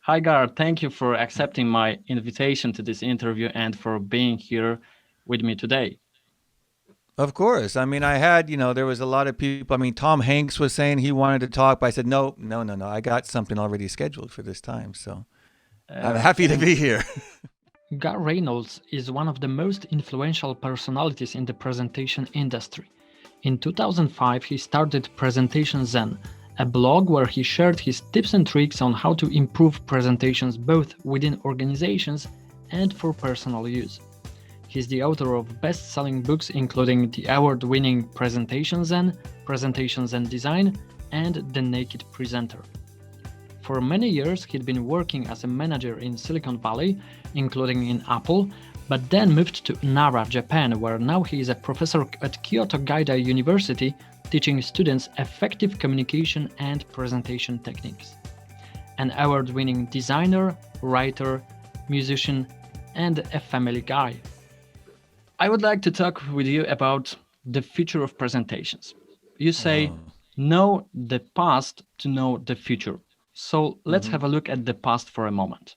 Hi, Gar. Thank you for accepting my invitation to this interview and for being here with me today. Of course. I mean, I had, there was a lot of people. I mean, Tom Hanks was saying he wanted to talk, but I said, no, no, no, no. I got something already scheduled for this time. So I'm happy to And be here. Garr Reynolds is one of the most influential personalities in the presentation industry. In 2005, he started Presentation Zen, a blog where he shared his tips and tricks on how to improve presentations both within organizations and for personal use. He's the author of best-selling books including the award-winning Presentation Zen, Presentation Zen Design, and The Naked Presenter. For many years, he'd been working as a manager in Silicon Valley, including in Apple, but then moved to Nara, Japan, where now he is a professor at Kyoto Gaidai University, teaching students effective communication and presentation techniques. An award-winning designer, writer, musician, and a family guy. I would like to talk with you about the future of presentations. You say, Oh. know the past to know the future. So let's Hmm. have a look at the past for a moment.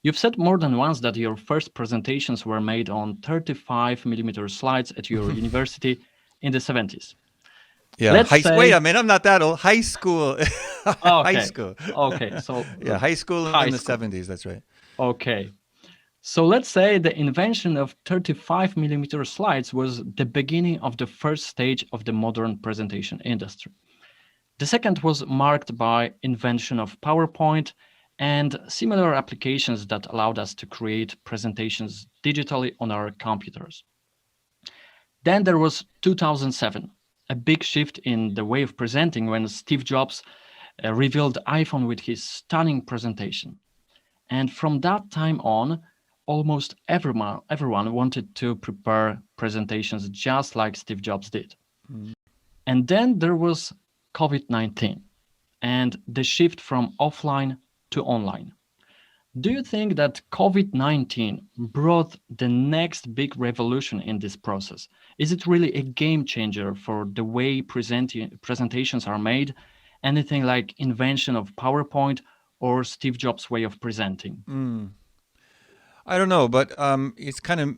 You've said more than once that your first presentations were made on 35 millimeter slides at your university in the 70s. Yeah. Let's Wait say, a minute. I'm not that old. High school. High okay, school. okay, so Yeah. High school in high the school. 70s. That's right. Okay, so let's say the invention of 35 millimeter slides was the beginning of the first stage of the modern presentation industry. The second was marked by invention of PowerPoint and similar applications that allowed us to create presentations digitally on our computers. Then there was 2007, a big shift in the way of presenting when Steve Jobs revealed iPhone with his stunning presentation. And from that time on, almost everyone wanted to prepare presentations just like Steve Jobs did. Mm. And then there was COVID-19 and the shift from offline to online. Do you think that COVID-19 brought the next big revolution in this process? Is it really a game changer for the way presentations are made? Anything like invention of PowerPoint or Steve Jobs' way of presenting? Mm. I don't know, but it's kind of,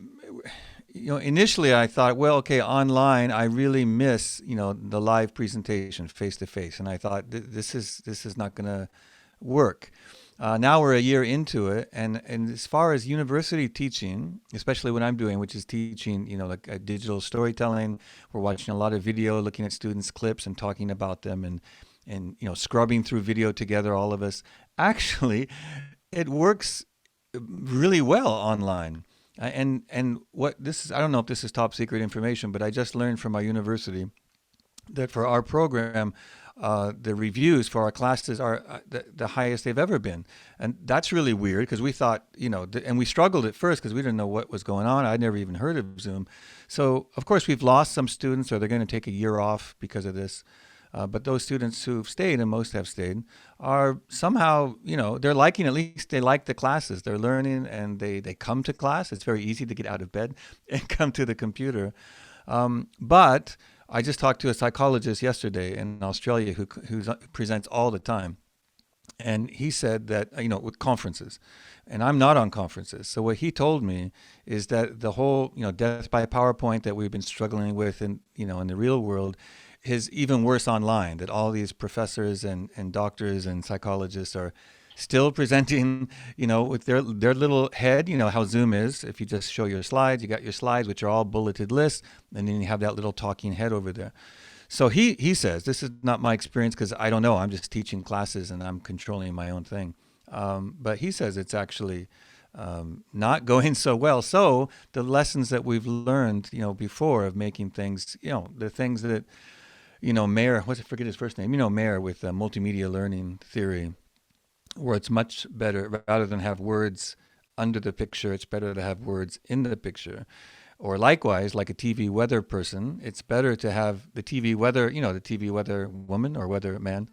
initially I thought, well, okay, online, I really miss, the live presentation face to face, and I thought this is not going to work. Now we're a year into it, and as far as university teaching, especially what I'm doing, which is teaching, like digital storytelling, we're watching a lot of video, looking at students' clips and talking about them, and scrubbing through video together, all of us. Actually, it works really well online. And what this is, I don't know if this is top secret information, but I just learned from our university that for our program, the reviews for our classes are the highest they've ever been. And that's really weird because we thought, and we struggled at first because we didn't know what was going on. I'd never even heard of Zoom. So, of course, we've lost some students or they're going to take a year off because of this. But those students who've stayed, and most have stayed, are somehow, they're liking, at least they like the classes. They're learning and they come to class. It's very easy to get out of bed and come to the computer. But I just talked to a psychologist yesterday in Australia who presents all the time. And he said that, with conferences, and I'm not on conferences. So what he told me is that the whole, death by PowerPoint that we've been struggling with in the real world is even worse online, that all these professors and doctors and psychologists are still presenting, with their little head, how Zoom is. If you just show your slides, you got your slides, which are all bulleted lists, and then you have that little talking head over there. So he says, this is not my experience because I don't know. I'm just teaching classes and I'm controlling my own thing. But he says it's actually not going so well. So the lessons that we've learned, before of making things, the things that, Mayer, forget his first name, Mayer with multimedia learning theory, where it's much better rather than have words under the picture, it's better to have words in the picture. Or likewise, like a TV weather person, it's better to have the TV weather, the TV weather woman or weather man,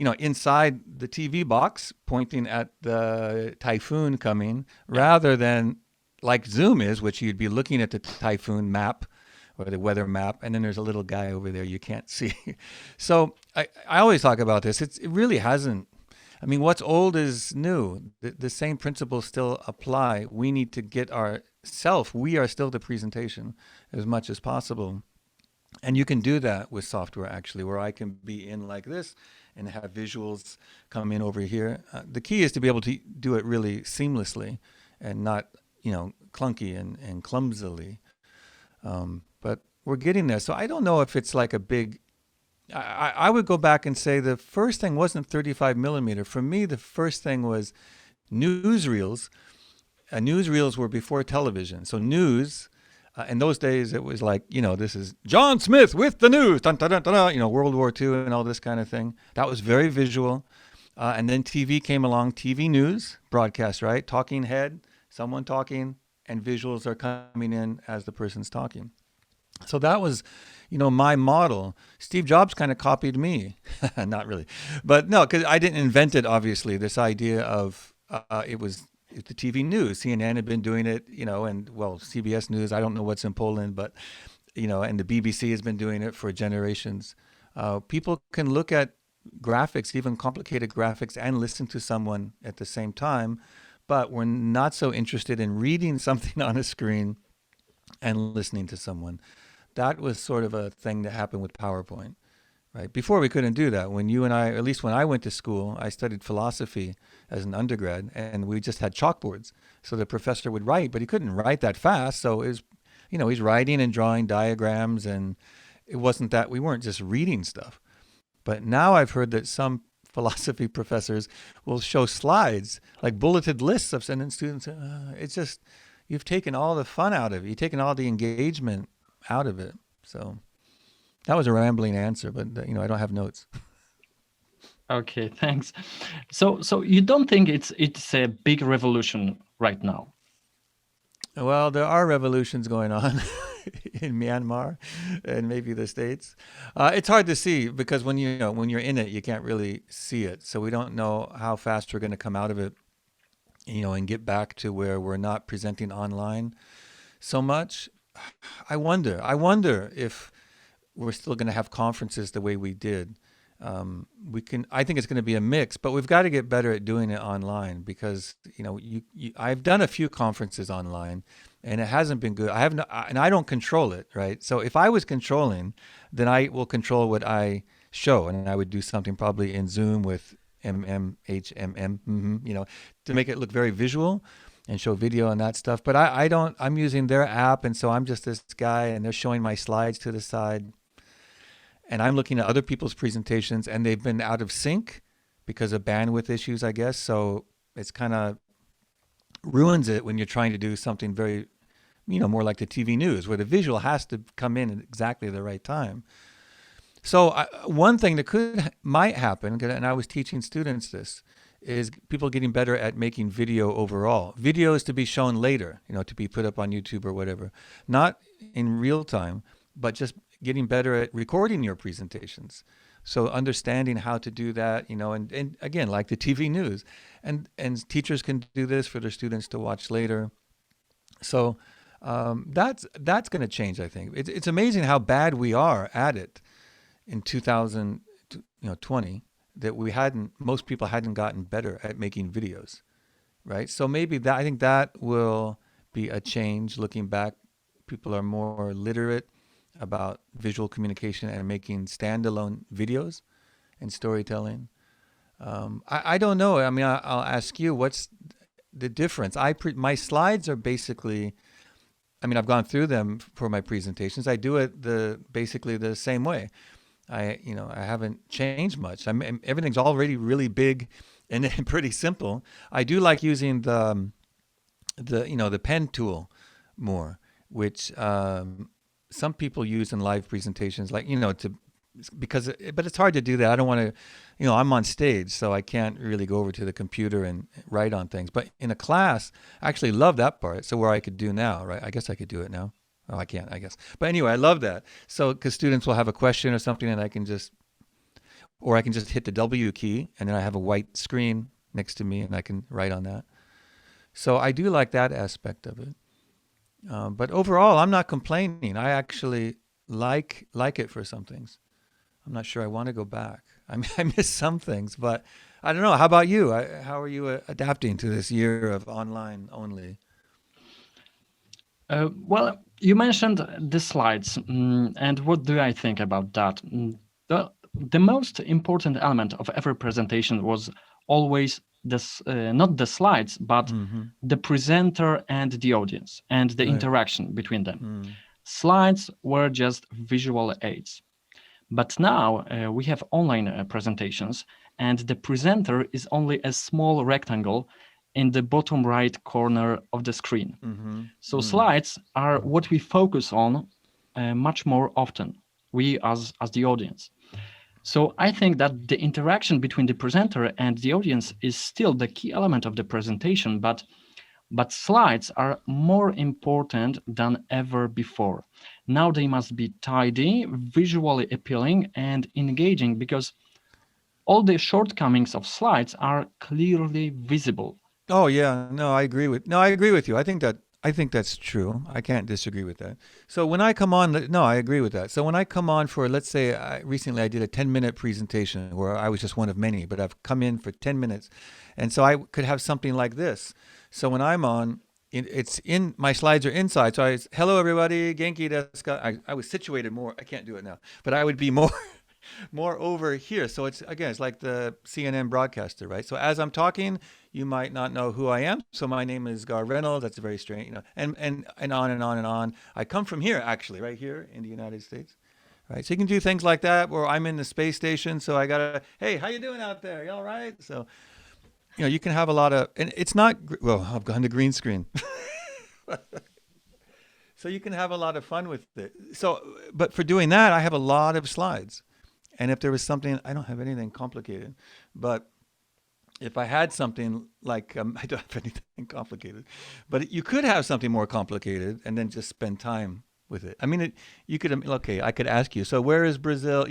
inside the TV box pointing at the typhoon coming Yeah. rather than like Zoom is, which you'd be looking at the typhoon map or the weather map, and then there's a little guy over there you can't see. So I always talk about this. It really hasn't. I mean, what's old is new. The same principles still apply. We need to get we are still the presentation as much as possible. And you can do that with software actually, where I can be in like this and have visuals come in over here. The key is to be able to do it really seamlessly and not, clunky and clumsily. But we're getting there. So I don't know if it's like a big. I would go back and say the first thing wasn't 35 millimeter. For me, the first thing was newsreels. Newsreels were before television. So news, in those days, it was like, this is John Smith with the news, dun, dun, dun, dun, dun, World War II and all this kind of thing. That was very visual. And then TV came along, TV news, broadcast, right? Talking head, someone talking, and visuals are coming in as the person's talking. So that was, my model. Steve Jobs kind of copied me. Not really. But no, because I didn't invent it, obviously, this idea of it was the TV news. CNN had been doing it, and CBS News, I don't know what's in Poland, but, and the BBC has been doing it for generations. People can look at graphics, even complicated graphics, and listen to someone at the same time, but we're not so interested in reading something on a screen and listening to someone. That was sort of a thing that happened with PowerPoint, right? Before we couldn't do that. When you and I, at least when I went to school, I studied philosophy as an undergrad, and we just had chalkboards. So the professor would write, but he couldn't write that fast. So it was, he's writing and drawing diagrams, and it wasn't that we weren't just reading stuff. But now I've heard that some philosophy professors will show slides, like bulleted lists of sending students. It's just, you've taken all the fun out of it. You've taken all the engagement out of it. So that was a rambling answer, but I don't have notes. Okay, thanks. So you don't think it's a big revolution right now? Well, there are revolutions going on in Myanmar and maybe the States. It's hard to see because when you're in it, you can't really see it. So we don't know how fast we're going to come out of it, and get back to where we're not presenting online so much. I wonder if we're still going to have conferences the way we did. I think it's going to be a mix, but we've got to get better at doing it online because, I've done a few conferences online and it hasn't been good. And I don't control it, right? So if I was controlling, then I will control what I show, and I would do something probably in Zoom with MMHMM, to make it look very visual and show video and that stuff. But I'm using their app, and so I'm just this guy, and they're showing my slides to the side. And I'm looking at other people's presentations, and they've been out of sync because of bandwidth issues, I guess. So it's kind of ruins it when you're trying to do something very, more like the TV news, where the visual has to come in at exactly the right time. So one thing that might happen, and I was teaching students this, is people getting better at making video overall. Video is to be shown later, to be put up on YouTube or whatever. Not in real time, but just getting better at recording your presentations. So understanding how to do that, and again, like the TV news. And teachers can do this for their students to watch later. So that's going to change, I think. It's amazing how bad we are at it in 2020. That most people hadn't gotten better at making videos, right? So maybe I think that will be a change. Looking back, people are more literate about visual communication and making standalone videos and storytelling. I don't know. I mean, I'll ask you, what's the difference? My slides are basically, I've gone through them for my presentations. I do it basically the same way. I haven't changed much. Everything's already really big and pretty simple. I do like using the pen tool more, which some people use in live presentations, but it's hard to do that. I don't want to, I'm on stage, so I can't really go over to the computer and write on things. But in a class, I actually love that part. So where I could do now, right? I guess I could do it now. Oh, I can't, I guess. But anyway, I love that. So, because students will have a question or something, and I can just hit the W key, and then I have a white screen next to me, and I can write on that. So I do like that aspect of it. But overall, I'm not complaining. I actually like it for some things. I'm not sure I want to go back. I miss some things, but I don't know. How about you? How are you adapting to this year of online only? Well, you mentioned the slides, and what do I think about that? The most important element of every presentation was always this, not the slides, but Mm-hmm. the presenter and the audience and the Right. interaction between them. Mm. Slides were just visual aids. But now we have online presentations, and the presenter is only a small rectangle in the bottom right corner of the screen. Mm-hmm. So Mm. slides are what we focus on much more often, we as the audience. So I think that the interaction between the presenter and the audience is still the key element of the presentation, but slides are more important than ever before. Now they must be tidy, visually appealing, and engaging because all the shortcomings of slides are clearly visible. Oh yeah, no, I agree with you. I think that's true. I can't disagree with that. So when I come on, no, I agree with that. So when I come on for, let's say, recently I did a 10-minute presentation where I was just one of many, but I've come in for 10 minutes, and so I could have something like this. So when I'm on, it's in my slides are inside. So hello everybody, genki desu ka? I was situated more. I can't do it now, but I would be more more over here. So it's like the CNN broadcaster, right? So as I'm talking, you might not know who I am. So my name is Garr Reynolds. That's very strange, and on and on and on. I come from here, actually, right here in the United States, right? So you can do things like that. Or I'm in the space station, so I gotta, hey, how you doing out there? You all right? So you can have a lot of, and it's not well. I've gone to green screen. So you can have a lot of fun with it. So, but for doing that, I have a lot of slides. And if there was something, I don't have anything complicated, but if I had something like, I don't have anything complicated, but you could have something more complicated and then just spend time with it. I mean, you could, okay, I could ask you, so where is Brazil,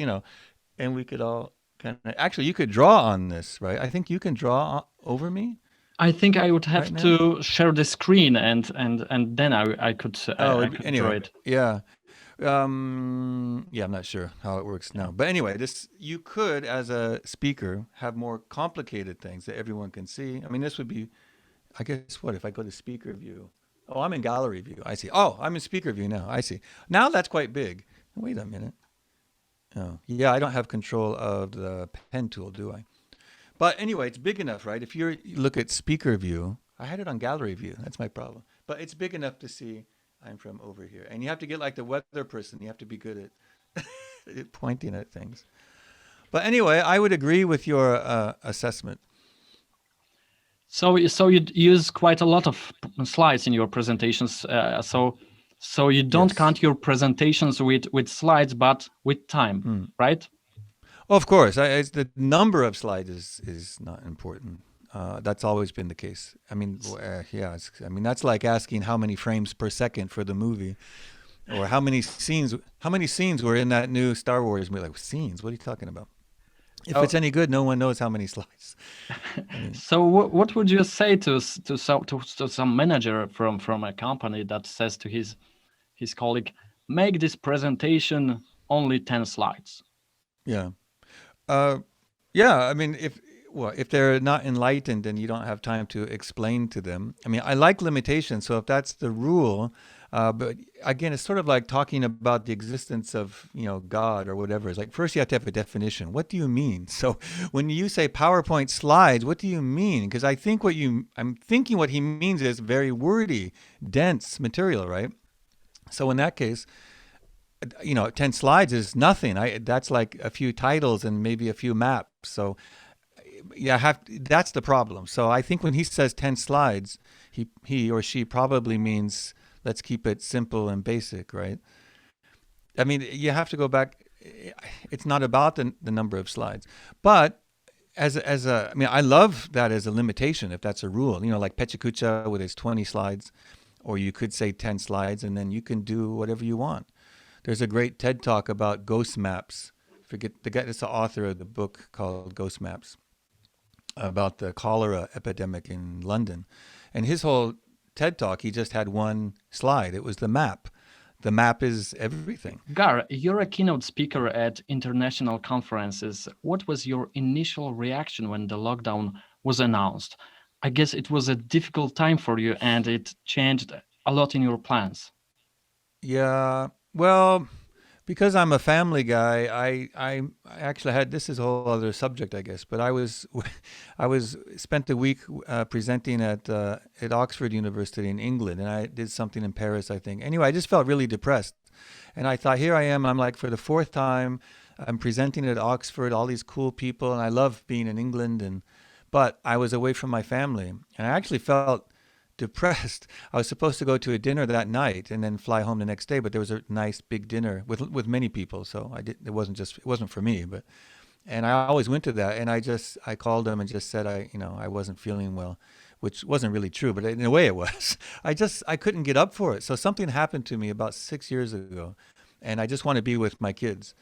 and we could all kind of, actually, you could draw on this, right? I think you can draw over me I think I would right have now. to share the screen and then Oh, I could draw anyway, it. yeah. Yeah, I'm not sure how it works now. But anyway, this you could, as a speaker, have more complicated things that everyone can see. I mean, this would be, I guess, what if I go to speaker view? Oh, I'm in gallery view. I see. Oh, I'm in speaker view now. I see. Now that's quite big. Wait a minute. Oh, yeah, I don't have control of the pen tool, do I? But anyway, it's big enough, right? If you look at speaker view, I had it on gallery view. That's my problem. But it's big enough to see I'm from over here. And you have to get like the weather person. You have to be good at pointing at things. But anyway, I would agree with your assessment. So you use quite a lot of slides in your presentations. So you don't Yes. count your presentations with slides, but with time, Hmm. right? Well, of course, it's the number of slides is not important. That's always been the case. I mean, yeah. I mean, that's like asking how many frames per second for the movie, or how many scenes. How many scenes were in that new Star Wars movie? Like scenes? What are you talking about? If Oh, it's any good, no one knows how many slides. I mean, so what would you say to some manager from a company that says to his colleague, make this presentation only 10 slides? yeah. Uh, yeah, I mean, if they're not enlightened and you don't have time to explain to them, I mean, I like limitations. So if that's the rule, but again, it's sort of like talking about the existence of God or whatever. It's like first you have to have a definition. What do you mean? So when you say PowerPoint slides, what do you mean? Because I'm thinking what he means is very wordy, dense material, right? So in that case, 10 slides is nothing. That's like a few titles and maybe a few maps. So yeah, that's the problem. So I think when he says 10 slides, he or she probably means let's keep it simple and basic, right? I mean, you have to go back. It's not about the number of slides, but I mean, I love that as a limitation if that's a rule. Like Pechakucha with his 20 slides, or you could say 10 slides, and then you can do whatever you want. There's a great TED talk about ghost maps. Forget the guy that's the author of the book called Ghost Maps about the cholera epidemic in London. And his whole TED talk, he just had one slide. It was the map the map is everything. Gar, you're a keynote speaker at international conferences. What was your initial reaction when the lockdown was announced? I guess it was a difficult time for you and it changed a lot in your plans. Yeah. Well, because I'm a family guy, I actually had, this is a whole other subject, I guess. But I was I was spent a week presenting at Oxford University in England, and I did something in Paris, I think. Anyway, I just felt really depressed, and I thought, here I am. I'm like, for the fourth time, I'm presenting at Oxford, all these cool people, and I love being in England, and but I was away from my family, and I actually felt depressed. I was supposed to go to a dinner that night and then fly home the next day, but there was a nice big dinner with many people, so I did. It wasn't for me, but and I always went to that, and I called them and just said I wasn't feeling well, which wasn't really true, but in a way it was. I couldn't get up for it. So something happened to me about 6 years ago, and I just want to be with my kids,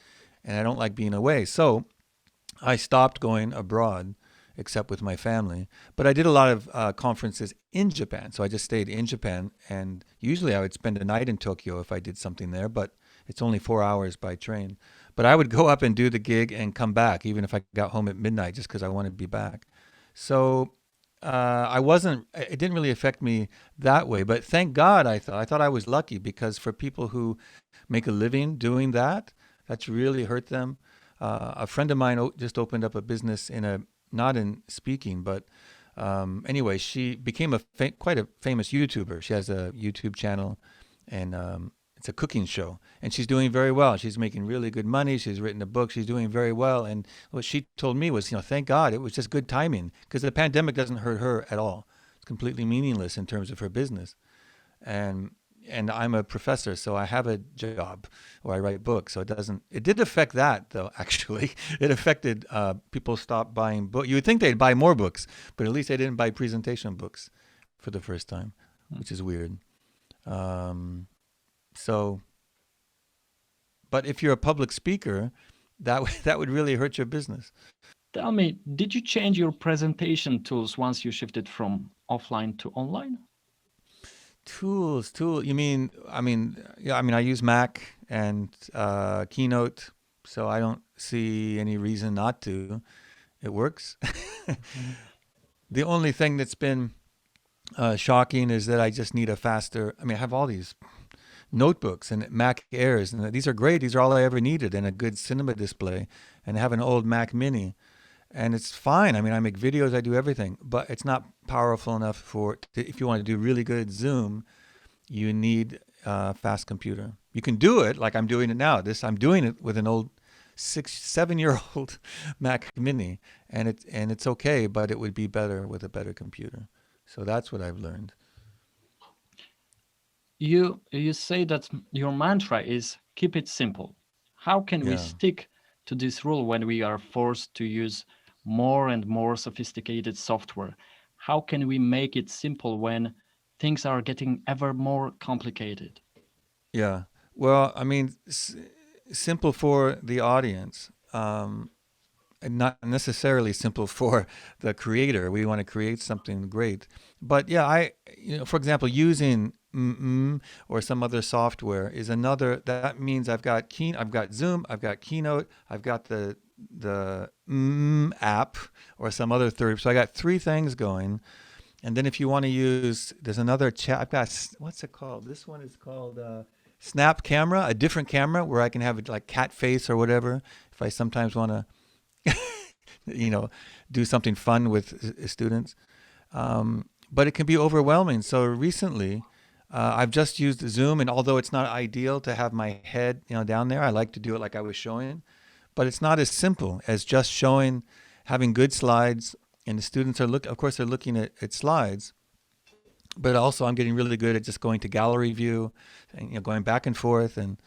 and I don't like being away. So I stopped going abroad, except with my family. But I did a lot of conferences in Japan. So I just stayed in Japan. And usually I would spend a night in Tokyo if I did something there, but it's only 4 hours by train. But I would go up and do the gig and come back, even if I got home at midnight, just because I wanted to be back. So it didn't really affect me that way. But thank God, I thought I was lucky, because for people who make a living doing that, that's really hurt them. A friend of mine just opened up a business not in speaking, but anyway, she became quite a famous YouTuber. She has a YouTube channel, and it's a cooking show, and she's doing very well. She's making really good money. She's written a book. She's doing very well. And what she told me was, thank God, it was just good timing, because the pandemic doesn't hurt her at all. It's completely meaningless in terms of her business. And I'm a professor, so I have a job, or I write books. So it did affect that, though, actually. It affected people stopped buying books. You would think they'd buy more books, but at least they didn't buy presentation books for the first time, which is weird. Um, so, but if you're a public speaker, that would really hurt your business. Tell me, did you change your presentation tools once you shifted from offline to online? Tool. You mean? Yeah. I use Mac and Keynote, so I don't see any reason not to. It works. Mhm. The only thing that's been shocking is that I just need a faster. I have all these notebooks and Mac Airs, and these are great. These are all I ever needed, and a good cinema display, and I have an old Mac Mini, and it's fine. I make videos, I do everything, but it's not powerful enough if you want to do really good Zoom, you need a fast computer. You can do it like I'm doing it now. I'm doing it with an old 7 year old Mac Mini, and it's okay, but it would be better with a better computer. So that's what I've learned. You say that your mantra is keep it simple. How can we Yeah. stick to this rule when we are forced to use more and more sophisticated software? How can we make it simple when things are getting ever more complicated? Yeah. Well, simple for the audience. And not necessarily simple for the creator. We want to create something great. But yeah, for example, using or some other software is another. That means I've got Zoom, I've got Keynote, I've got the app or some other third. So I got three things going. And then if you want to use, there's another chat. I've got, what's it called? This one is called Snap Camera, a different camera where I can have it like cat face or whatever. If I sometimes want to do something fun with students. But it can be overwhelming. So recently, I've just used Zoom, and although it's not ideal to have my head, down there, I like to do it like I was showing. But it's not as simple as just showing, having good slides, and the students of course, they're looking at slides. But also, I'm getting really good at just going to gallery view, and going back and forth, and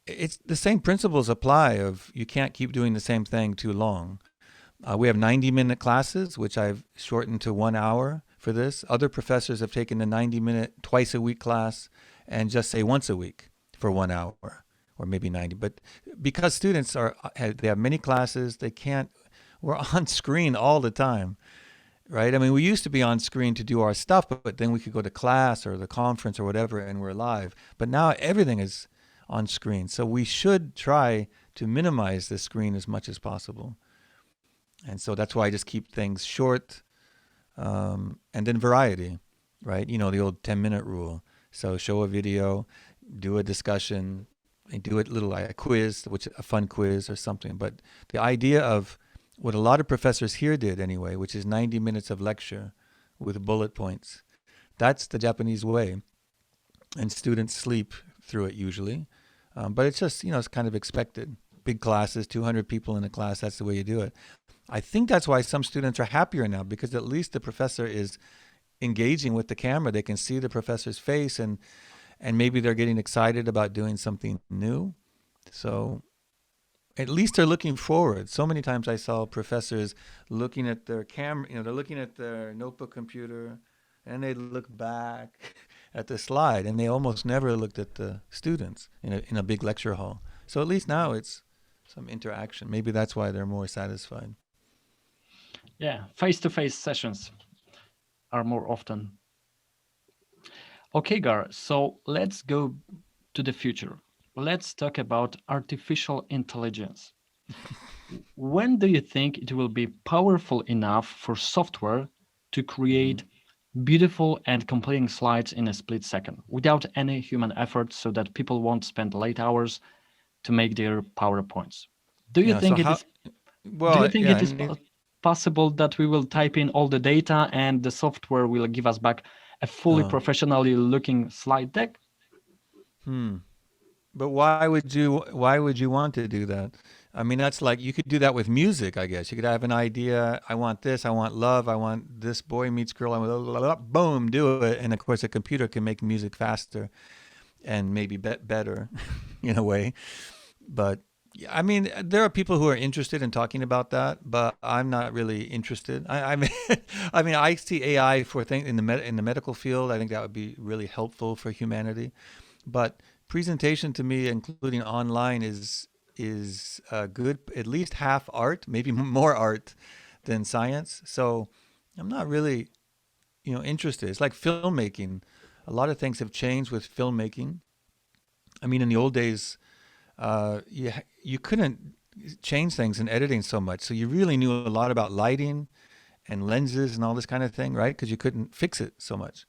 it's the same principles apply. Of you can't keep doing the same thing too long. We have 90-minute classes, which I've shortened to 1 hour for this. Other professors have taken the 90-minute twice a week class and just say once a week for 1 hour, or maybe 90. But because students they have many classes, we're on screen all the time. right? I mean, we used to be on screen to do our stuff, but then we could go to class or the conference or whatever and we're live. But now everything is on screen. So we should try to minimize the screen as much as possible. And so that's why I just keep things short, and then variety, right? You know, the old 10-minute rule. So show a video, do a discussion, and do a little like a quiz, which a fun quiz or something. But the idea of what a lot of professors here did anyway, which is 90 minutes of lecture with bullet points. That's the Japanese way. And students sleep through it usually. But it's just, you know, it's kind of expected. Big classes, 200 people in a class, that's the way you do it. I think that's why some students are happier now, because at least the professor is engaging with the camera. They can see the professor's face, and maybe they're getting excited about doing something new. So at least they're looking forward. So many times I saw professors looking at their camera, you know, they're looking at their notebook computer, and they look back at the slide, and they almost never looked at the students in a big lecture hall. So at least now it's some interaction. Maybe that's why they're more satisfied. Yeah, face-to-face sessions are more often. Okay, Gar, so let's go to the future. Let's talk about artificial intelligence. When do you think it will be powerful enough for software to create beautiful and compelling slides in a split second without any human effort, so that people won't spend late hours to make their PowerPoints? Do you Yeah. So think it how? is Well, yeah. I mean, possible that we will type in all the data and the software will give us back a fully oh, professionally looking slide deck? but why would you want to do that? I mean, that's like you could do that with music, I guess. You could have an idea. I want this. I want love. I want this boy meets girl. I want blah, blah, blah, boom, do it. And of course, a computer can make music faster and maybe better in a way. But yeah, I mean, there are people who are interested in talking about that, but I'm not really interested. I mean, I mean, I see AI for things in the medical field. I think that would be really helpful for humanity. But presentation to me, including online, is good, at least half art, maybe more art than science. So I'm not really, you know, interested. It's like filmmaking. A lot of things have changed with filmmaking. I mean, in the old days, you couldn't change things in editing so much. So you really knew a lot about lighting and lenses and all this kind of thing, right? Because you couldn't fix it so much.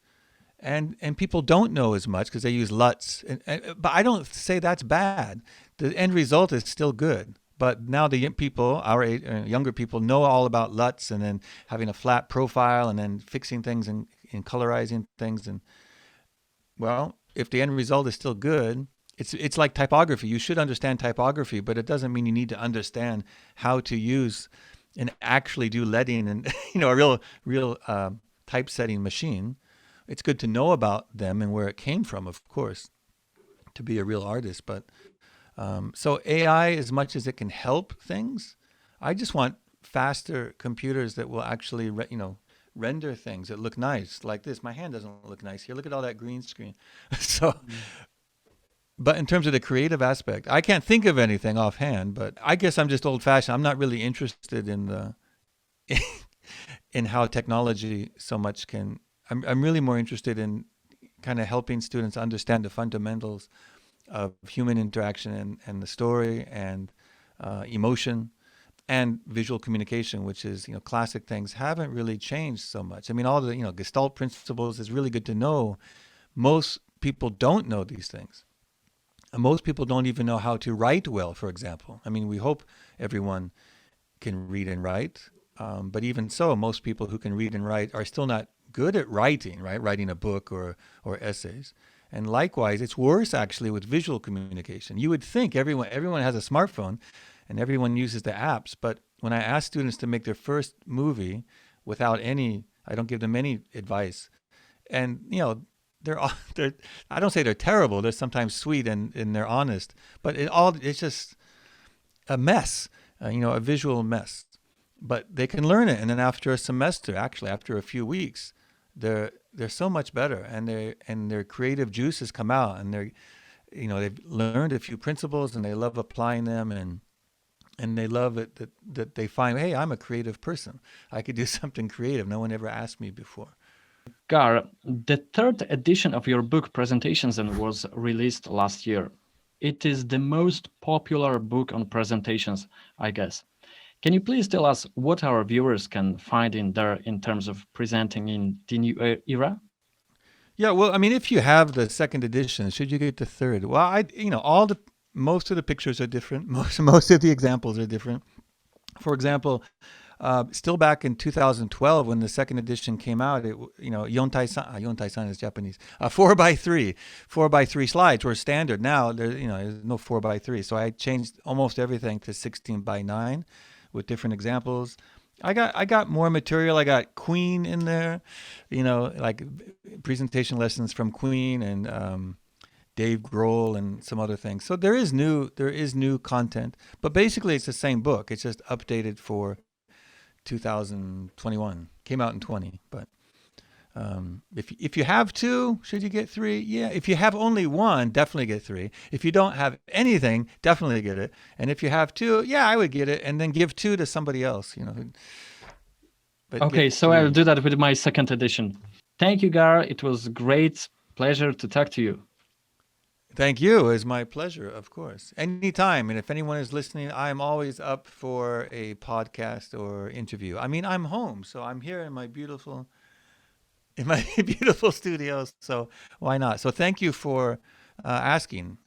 And people don't know as much because they use LUTs. But I don't say that's bad. The end result is still good. But now the people, our age, younger people, know all about LUTs and then having a flat profile and then fixing things and colorizing things. And well, if the end result is still good, it's like typography. You should understand typography, but it doesn't mean you need to understand how to use and actually do leading and you know a real typesetting machine. It's good to know about them and where it came from, of course, to be a real artist. But so AI, as much as it can help things, I just want faster computers that will actually, render things that look nice. Like this, my hand doesn't look nice here. Look at all that green screen. So, but in terms of the creative aspect, I can't think of anything offhand. But I guess I'm just old-fashioned. I'm not really interested in the in how technology so much can. I'm really more interested in kind of helping students understand the fundamentals of human interaction and the story and emotion and visual communication, which is, classic things haven't really changed so much. I mean, all the, Gestalt principles is really good to know. Most people don't know these things. And most people don't even know how to write well, for example. I mean, we hope everyone can read and write. But even so, most people who can read and write are still not good at writing, right? Writing a book or essays. And likewise, it's worse actually with visual communication. You would think everyone has a smartphone and everyone uses the apps. But when I ask students to make their first movie without I don't give them any advice. And, they're I don't say they're terrible. They're sometimes sweet and they're honest. But it's just a mess, a visual mess. But they can learn it. And then after a semester, actually after a few weeks, they're so much better, and their creative juices come out, and they've learned a few principles and they love applying them, and and they love it that they find, hey, I'm a creative person. I could do something creative. No one ever asked me before. Garr, the third edition of your book Presentations Zen was released last year. It is the most popular book on presentations, I guess. Can you please tell us what our viewers can find in there in terms of presenting in the new era? Yeah, well, I mean, if you have the second edition, should you get the third? Well, all the most of the pictures are different. Most of the examples are different. For example, still back in 2012 when the second edition came out, Yontai-san is Japanese. 4x3 slides were standard. Now there's no 4x3, so I changed almost everything to 16:9 with different examples. I got more material. I got Queen in there, like presentation lessons from Queen and Dave Grohl and some other things. So there is new content, but basically it's the same book. It's just updated for 2021. Came out in 20, but if you have two, should you get three? Yeah. If you have only one, definitely get three. If you don't have anything, definitely get it. And if you have two, yeah, I would get it, and then give two to somebody else. But okay, so I'll do that with my second edition. Thank you, Garr. It was great pleasure to talk to you. Thank you. It's my pleasure, of course. Anytime. And if anyone is listening, I'm always up for a podcast or interview. I mean, I'm home, so I'm here in my beautiful studios. So why not? So thank you for asking.